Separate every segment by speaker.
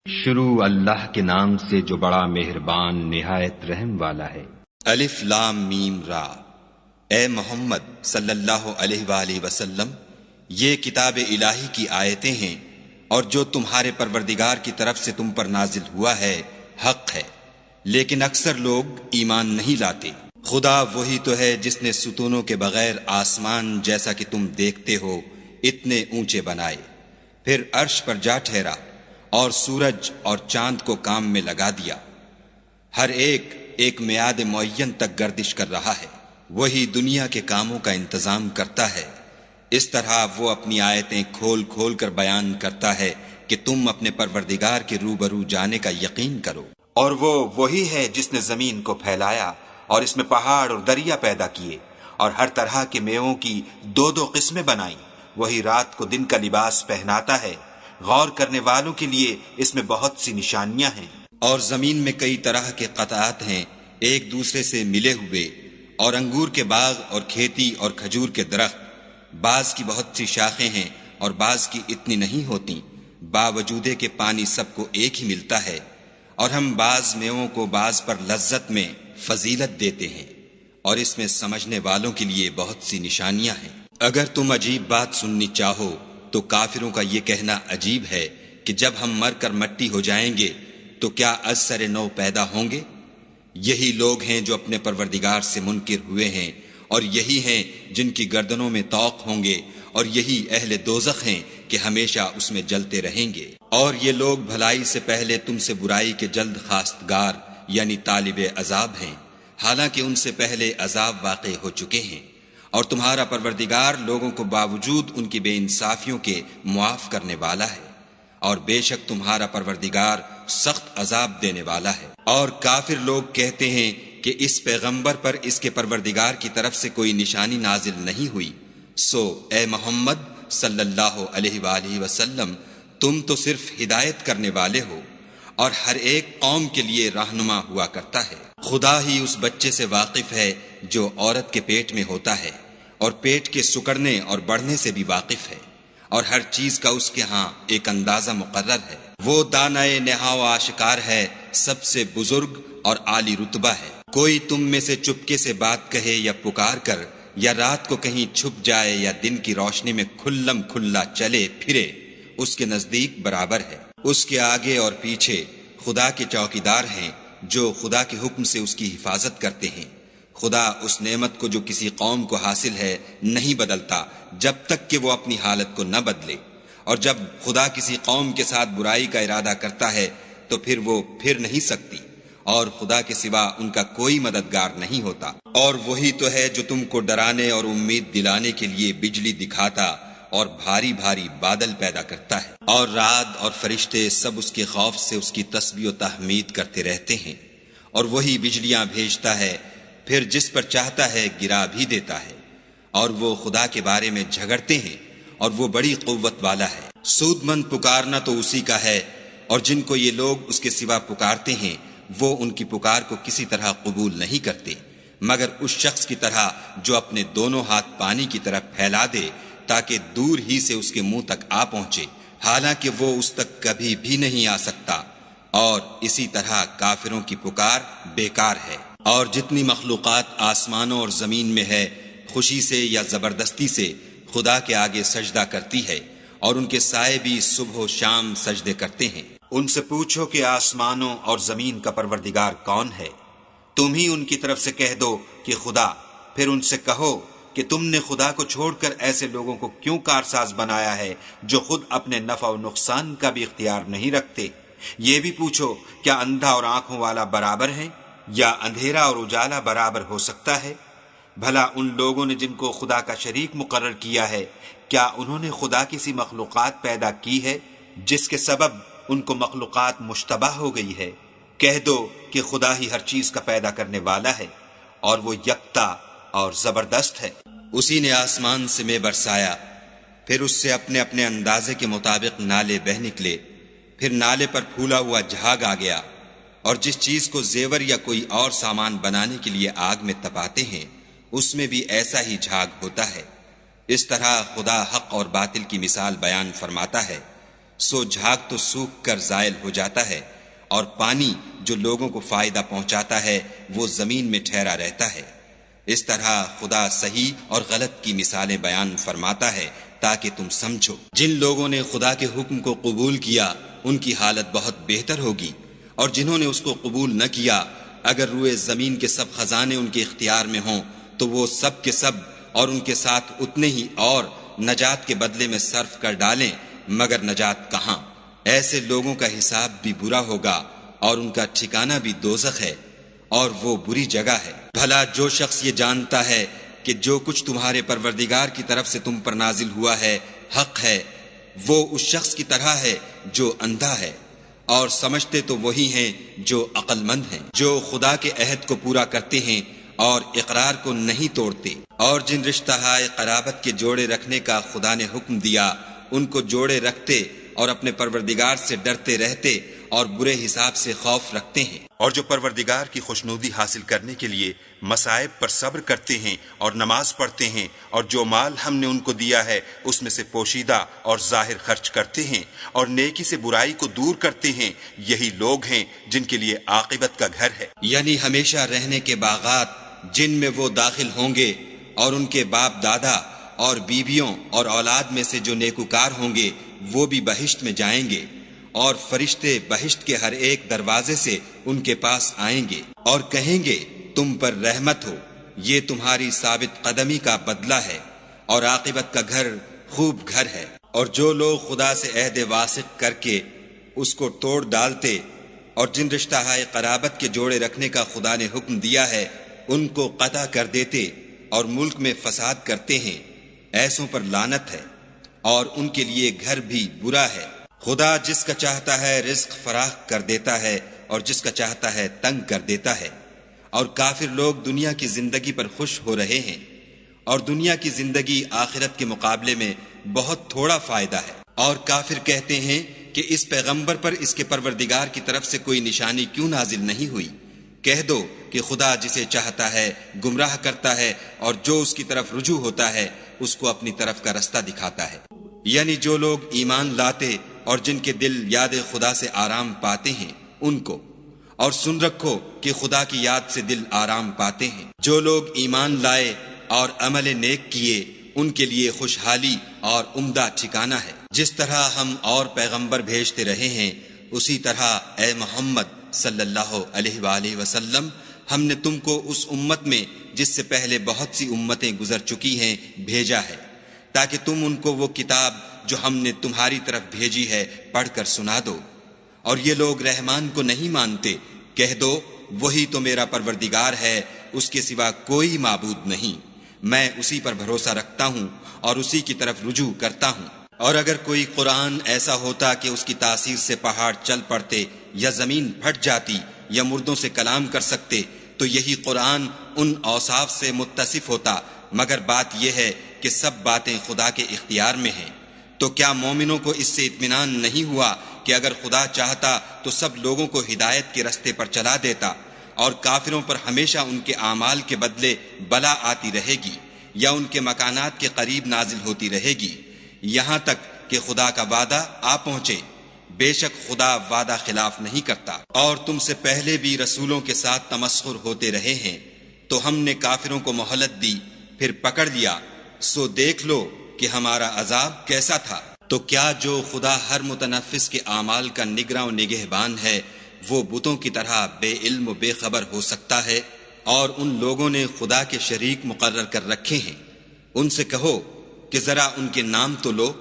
Speaker 1: شروع اللہ کے نام سے جو بڑا مہربان نہایت رحم والا ہے۔
Speaker 2: الف لام میم را۔ اے محمد صلی اللہ علیہ وآلہ وسلم، یہ کتاب الہی کی آیتیں ہیں اور جو تمہارے پروردگار کی طرف سے تم پر نازل ہوا ہے حق ہے، لیکن اکثر لوگ ایمان نہیں لاتے۔ خدا وہی تو ہے جس نے ستونوں کے بغیر آسمان جیسا کہ تم دیکھتے ہو اتنے اونچے بنائے، پھر عرش پر جا ٹھہرا اور سورج اور چاند کو کام میں لگا دیا، ہر ایک ایک میعاد معین تک گردش کر رہا ہے۔ وہی دنیا کے کاموں کا انتظام کرتا ہے، اس طرح وہ اپنی آیتیں کھول کھول کر بیان کرتا ہے کہ تم اپنے پروردگار کے روبرو جانے کا یقین کرو۔ اور وہ وہی ہے جس نے زمین کو پھیلایا اور اس میں پہاڑ اور دریا پیدا کیے اور ہر طرح کے میووں کی دو دو قسمیں بنائیں۔ وہی رات کو دن کا لباس پہناتا ہے، غور کرنے والوں کے لیے اس میں بہت سی نشانیاں ہیں۔ اور زمین میں کئی طرح کے قطعات ہیں ایک دوسرے سے ملے ہوئے، اور انگور کے باغ اور کھیتی اور کھجور کے درخت، بعض کی بہت سی شاخیں ہیں اور بعض کی اتنی نہیں ہوتی، باوجود کہ پانی سب کو ایک ہی ملتا ہے، اور ہم بعض میووں کو بعض پر لذت میں فضیلت دیتے ہیں، اور اس میں سمجھنے والوں کے لیے بہت سی نشانیاں ہیں۔ اگر تم عجیب بات سننی چاہو تو کافروں کا یہ کہنا عجیب ہے کہ جب ہم مر کر مٹی ہو جائیں گے تو کیا از سر نو پیدا ہوں گے؟ یہی لوگ ہیں جو اپنے پروردگار سے منکر ہوئے ہیں، اور یہی ہیں جن کی گردنوں میں طوق ہوں گے، اور یہی اہل دوزخ ہیں کہ ہمیشہ اس میں جلتے رہیں گے۔ اور یہ لوگ بھلائی سے پہلے تم سے برائی کے جلد خواستگار یعنی طالب عذاب ہیں، حالانکہ ان سے پہلے عذاب واقع ہو چکے ہیں، اور تمہارا پروردگار لوگوں کو باوجود ان کی بے انصافیوں کے معاف کرنے والا ہے، اور بے شک تمہارا پروردگار سخت عذاب دینے والا ہے۔ اور کافر لوگ کہتے ہیں کہ اس پیغمبر پر اس کے پروردگار کی طرف سے کوئی نشانی نازل نہیں ہوئی، سو اے محمد صلی اللہ علیہ وآلہ وسلم، تم تو صرف ہدایت کرنے والے ہو، اور ہر ایک قوم کے لیے رہنما ہوا کرتا ہے۔ خدا ہی اس بچے سے واقف ہے جو عورت کے پیٹ میں ہوتا ہے، اور پیٹ کے سکڑنے اور بڑھنے سے بھی واقف ہے، اور ہر چیز کا اس کے ہاں ایک اندازہ مقرر ہے۔ وہ دانائے نہا و آشکار ہے، سب سے بزرگ اور عالی رتبہ ہے۔ کوئی تم میں سے چپکے سے بات کہے یا پکار کر، یا رات کو کہیں چھپ جائے یا دن کی روشنی میں کھلم کھلا چلے پھرے، اس کے نزدیک برابر ہے۔ اس کے آگے اور پیچھے خدا کے چوکیدار ہیں جو خدا کے حکم سے اس کی حفاظت کرتے ہیں۔ خدا اس نعمت کو جو کسی قوم کو حاصل ہے نہیں بدلتا جب تک کہ وہ اپنی حالت کو نہ بدلے، اور جب خدا کسی قوم کے ساتھ برائی کا ارادہ کرتا ہے تو پھر وہ پھر نہیں سکتی، اور خدا کے سوا ان کا کوئی مددگار نہیں ہوتا۔ اور وہی تو ہے جو تم کو ڈرانے اور امید دلانے کے لیے بجلی دکھاتا اور بھاری بھاری بادل پیدا کرتا ہے، اور رعد اور فرشتے سب اس کے خوف سے اس کی تسبیح و تحمید کرتے رہتے ہیں۔ اور وہی بجلیاں بھیجتا ہے، پھر جس پر چاہتا ہے گرا بھی دیتا ہے، اور وہ خدا کے بارے میں جھگڑتے ہیں، اور وہ بڑی قوت والا ہے۔ سود مند پکارنا تو اسی کا ہے، اور جن کو یہ لوگ اس کے سوا پکارتے ہیں وہ ان کی پکار کو کسی طرح قبول نہیں کرتے، مگر اس شخص کی طرح جو اپنے دونوں ہاتھ پانی کی طرف پھیلا دے تاکہ دور ہی سے اس کے منہ تک آ پہنچے، حالانکہ وہ اس تک کبھی بھی نہیں آ سکتا۔ اور اسی طرح کافروں کی پکار بیکار ہے۔ اور جتنی مخلوقات آسمانوں اور زمین میں ہے، خوشی سے یا زبردستی سے خدا کے آگے سجدہ کرتی ہے، اور ان کے سائے بھی صبح و شام سجدے کرتے ہیں۔ ان سے پوچھو کہ آسمانوں اور زمین کا پروردگار کون ہے؟ تم ہی ان کی طرف سے کہہ دو کہ خدا۔ پھر ان سے کہو کہ تم نے خدا کو چھوڑ کر ایسے لوگوں کو کیوں کارساز بنایا ہے جو خود اپنے نفع و نقصان کا بھی اختیار نہیں رکھتے؟ یہ بھی پوچھو کیا اندھا اور آنکھوں والا برابر ہے، یا اندھیرا اور اجالا برابر ہو سکتا ہے؟ بھلا ان لوگوں نے جن کو خدا کا شریک مقرر کیا ہے، کیا انہوں نے خدا کی سی مخلوقات پیدا کی ہے جس کے سبب ان کو مخلوقات مشتبہ ہو گئی ہے؟ کہہ دو کہ خدا ہی ہر چیز کا پیدا کرنے والا ہے، اور وہ یکتا اور زبردست ہے۔ اسی نے آسمان سے میں برسایا، پھر اس سے اپنے اپنے اندازے کے مطابق نالے بہہ نکلے، پھر نالے پر پھولا ہوا جھاگ آ گیا، اور جس چیز کو زیور یا کوئی اور سامان بنانے کے لیے آگ میں تپاتے ہیں اس میں بھی ایسا ہی جھاگ ہوتا ہے۔ اس طرح خدا حق اور باطل کی مثال بیان فرماتا ہے۔ سو جھاگ تو سوکھ کر زائل ہو جاتا ہے، اور پانی جو لوگوں کو فائدہ پہنچاتا ہے وہ زمین میں ٹھہرا رہتا ہے۔ اس طرح خدا صحیح اور غلط کی مثالیں بیان فرماتا ہے تاکہ تم سمجھو۔ جن لوگوں نے خدا کے حکم کو قبول کیا ان کی حالت بہت بہتر ہوگی، اور جنہوں نے اس کو قبول نہ کیا، اگر روئے زمین کے سب خزانے ان کے اختیار میں ہوں تو وہ سب کے سب اور ان کے ساتھ اتنے ہی اور نجات کے بدلے میں صرف کر ڈالیں، مگر نجات کہاں؟ ایسے لوگوں کا حساب بھی برا ہوگا اور ان کا ٹھکانہ بھی دوزخ ہے، اور وہ بری جگہ ہے۔ بھلا جو شخص یہ جانتا ہے کہ جو کچھ تمہارے پروردگار کی طرف سے تم پر نازل ہوا ہے حق ہے، وہ اس شخص کی طرح ہے جو اندھا ہے، اور سمجھتے تو وہی ہیں جو عقل مند ہیں، جو خدا کے عہد کو پورا کرتے ہیں اور اقرار کو نہیں توڑتے، اور جن رشتہ ہائے قرابت کے جوڑے رکھنے کا خدا نے حکم دیا ان کو جوڑے رکھتے اور اپنے پروردگار سے ڈرتے رہتے اور برے حساب سے خوف رکھتے ہیں، اور جو پروردگار کی خوشنودی حاصل کرنے کے لیے مصائب پر صبر کرتے ہیں اور نماز پڑھتے ہیں، اور جو مال ہم نے ان کو دیا ہے اس میں سے پوشیدہ اور ظاہر خرچ کرتے ہیں اور نیکی سے برائی کو دور کرتے ہیں، یہی لوگ ہیں جن کے لیے عاقبت کا گھر ہے، یعنی ہمیشہ رہنے کے باغات جن میں وہ داخل ہوں گے، اور ان کے باپ دادا اور بیویوں اور اولاد میں سے جو نیکوکار ہوں گے وہ بھی بہشت میں جائیں گے، اور فرشتے بہشت کے ہر ایک دروازے سے ان کے پاس آئیں گے اور کہیں گے تم پر رحمت ہو، یہ تمہاری ثابت قدمی کا بدلہ ہے، اور عاقبت کا گھر خوب گھر ہے۔ اور جو لوگ خدا سے عہد واثق کر کے اس کو توڑ ڈالتے اور جن رشتہ ہائے قرابت کے جوڑے رکھنے کا خدا نے حکم دیا ہے ان کو قطع کر دیتے اور ملک میں فساد کرتے ہیں، ایسوں پر لعنت ہے، اور ان کے لیے گھر بھی برا ہے۔ خدا جس کا چاہتا ہے رزق فراخ کر دیتا ہے اور جس کا چاہتا ہے تنگ کر دیتا ہے، اور کافر لوگ دنیا کی زندگی پر خوش ہو رہے ہیں، اور دنیا کی زندگی آخرت کے مقابلے میں بہت تھوڑا فائدہ ہے۔ اور کافر کہتے ہیں کہ اس پیغمبر پر اس کے پروردگار کی طرف سے کوئی نشانی کیوں نازل نہیں ہوئی؟ کہہ دو کہ خدا جسے چاہتا ہے گمراہ کرتا ہے، اور جو اس کی طرف رجوع ہوتا ہے اس کو اپنی طرف کا رستہ دکھاتا ہے۔ یعنی جو لوگ ایمان لاتے اور جن کے دل یاد خدا سے آرام پاتے ہیں ان کو، اور سن رکھو کہ خدا کی یاد سے دل آرام پاتے ہیں۔ جو لوگ ایمان لائے اور عمل نیک کیے ان کے لیے خوشحالی اور عمدہ ٹھکانہ ہے۔ جس طرح ہم اور پیغمبر بھیجتے رہے ہیں اسی طرح اے محمد صلی اللہ علیہ وآلہ وسلم ہم نے تم کو اس امت میں جس سے پہلے بہت سی امتیں گزر چکی ہیں بھیجا ہے، تاکہ تم ان کو وہ کتاب جو ہم نے تمہاری طرف بھیجی ہے پڑھ کر سنا دو۔ اور یہ لوگ رحمان کو نہیں مانتے، کہہ دو وہی تو میرا پروردگار ہے، اس کے سوا کوئی معبود نہیں، میں اسی پر بھروسہ رکھتا ہوں اور اسی کی طرف رجوع کرتا ہوں۔ اور اگر کوئی قرآن ایسا ہوتا کہ اس کی تاثیر سے پہاڑ چل پڑتے یا زمین پھٹ جاتی یا مردوں سے کلام کر سکتے تو یہی قرآن ان اوصاف سے متصف ہوتا، مگر بات یہ ہے کہ سب باتیں خدا کے اختیار میں ہیں۔ تو کیا مومنوں کو اس سے اطمینان نہیں ہوا کہ اگر خدا چاہتا تو سب لوگوں کو ہدایت کے رستے پر چلا دیتا، اور کافروں پر ہمیشہ ان کے اعمال کے بدلے بلا آتی رہے گی یا ان کے مکانات کے قریب نازل ہوتی رہے گی، یہاں تک کہ خدا کا وعدہ آ پہنچے۔ بے شک خدا وعدہ خلاف نہیں کرتا۔ اور تم سے پہلے بھی رسولوں کے ساتھ تمسخر ہوتے رہے ہیں، تو ہم نے کافروں کو مہلت دی پھر پکڑ لیا، سو دیکھ لو کہ ہمارا عذاب کیسا تھا۔ تو کیا جو خدا ہر متنفس کے اعمال کا نگراں و نگہبان ہے وہ بتوں کی طرح بے علم و بے خبر ہو سکتا ہے؟ اور ان لوگوں نے خدا کے شریک مقرر کر رکھے ہیں، ان سے کہو کہ ذرا ان کے نام تو لو،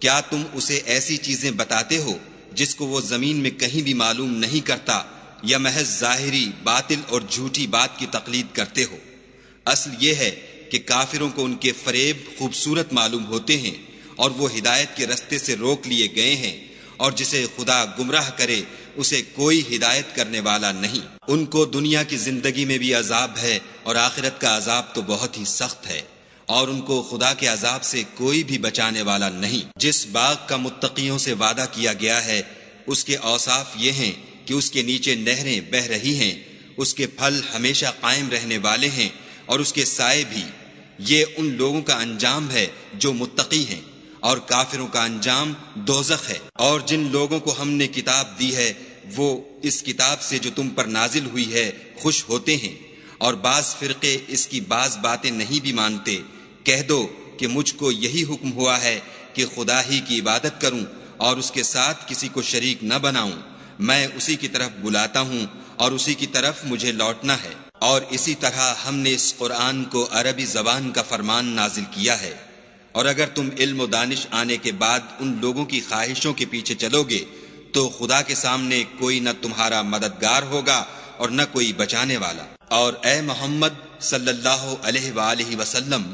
Speaker 2: کیا تم اسے ایسی چیزیں بتاتے ہو جس کو وہ زمین میں کہیں بھی معلوم نہیں کرتا، یا محض ظاہری باطل اور جھوٹی بات کی تقلید کرتے ہو؟ اصل یہ ہے کہ کافروں کو ان کے فریب خوبصورت معلوم ہوتے ہیں اور وہ ہدایت کے رستے سے روک لیے گئے ہیں، اور جسے خدا گمراہ کرے اسے کوئی ہدایت کرنے والا نہیں۔ ان کو دنیا کی زندگی میں بھی عذاب ہے اور آخرت کا عذاب تو بہت ہی سخت ہے، اور ان کو خدا کے عذاب سے کوئی بھی بچانے والا نہیں۔ جس باغ کا متقیوں سے وعدہ کیا گیا ہے اس کے اوصاف یہ ہیں کہ اس کے نیچے نہریں بہہ رہی ہیں، اس کے پھل ہمیشہ قائم رہنے والے ہیں اور اس کے سائے بھی۔ یہ ان لوگوں کا انجام ہے جو متقی ہیں، اور کافروں کا انجام دوزخ ہے۔ اور جن لوگوں کو ہم نے کتاب دی ہے وہ اس کتاب سے جو تم پر نازل ہوئی ہے خوش ہوتے ہیں، اور بعض فرقے اس کی بعض باتیں نہیں بھی مانتے۔ کہہ دو کہ مجھ کو یہی حکم ہوا ہے کہ خدا ہی کی عبادت کروں اور اس کے ساتھ کسی کو شریک نہ بناؤں۔ میں اسی کی طرف بلاتا ہوں اور اسی کی طرف مجھے لوٹنا ہے۔ اور اسی طرح ہم نے اس قرآن کو عربی زبان کا فرمان نازل کیا ہے، اور اگر تم علم و دانش آنے کے بعد ان لوگوں کی خواہشوں کے پیچھے چلو گے تو خدا کے سامنے کوئی نہ تمہارا مددگار ہوگا اور نہ کوئی بچانے والا۔ اور اے محمد صلی اللہ علیہ وآلہ وسلم،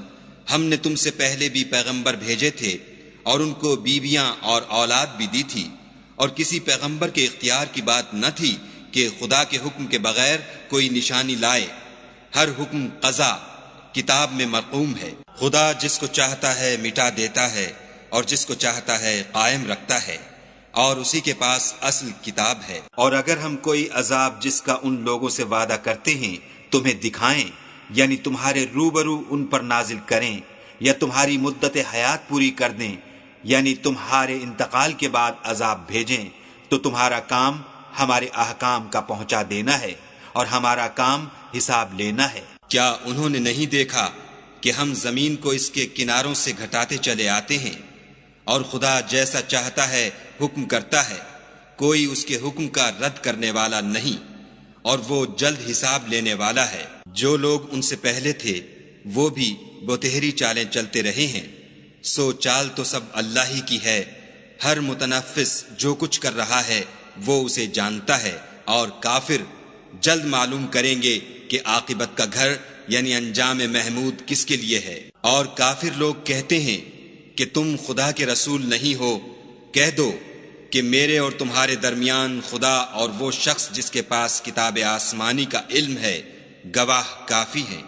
Speaker 2: ہم نے تم سے پہلے بھی پیغمبر بھیجے تھے اور ان کو بیویاں اور اولاد بھی دی تھی، اور کسی پیغمبر کے اختیار کی بات نہ تھی کہ خدا کے حکم کے بغیر کوئی نشانی لائے۔ ہر حکم قضا کتاب میں مرقوم ہے۔ خدا جس کو چاہتا ہے مٹا دیتا ہے اور جس کو چاہتا ہے قائم رکھتا ہے، اور اسی کے پاس اصل کتاب ہے۔ اور اگر ہم کوئی عذاب جس کا ان لوگوں سے وعدہ کرتے ہیں تمہیں دکھائیں، یعنی تمہارے روبرو ان پر نازل کریں، یا تمہاری مدت حیات پوری کر دیں، یعنی تمہارے انتقال کے بعد عذاب بھیجیں، تو تمہارا کام ہمارے احکام کا پہنچا دینا ہے اور ہمارا کام حساب لینا ہے۔ کیا انہوں نے نہیں دیکھا کہ ہم زمین کو اس کے کناروں سے گھٹاتے چلے آتے ہیں، اور خدا جیسا چاہتا ہے حکم کرتا ہے، کوئی اس کے حکم کا رد کرنے والا نہیں، اور وہ جلد حساب لینے والا ہے۔ جو لوگ ان سے پہلے تھے وہ بھی بتہری چالیں چلتے رہے ہیں، سو چال تو سب اللہ ہی کی ہے۔ ہر متنفس جو کچھ کر رہا ہے وہ اسے جانتا ہے، اور کافر جلد معلوم کریں گے کہ عاقبت کا گھر یعنی انجام محمود کس کے لیے ہے۔ اور کافر لوگ کہتے ہیں کہ تم خدا کے رسول نہیں ہو۔ کہہ دو کہ میرے اور تمہارے درمیان خدا اور وہ شخص جس کے پاس کتاب آسمانی کا علم ہے گواہ کافی ہیں۔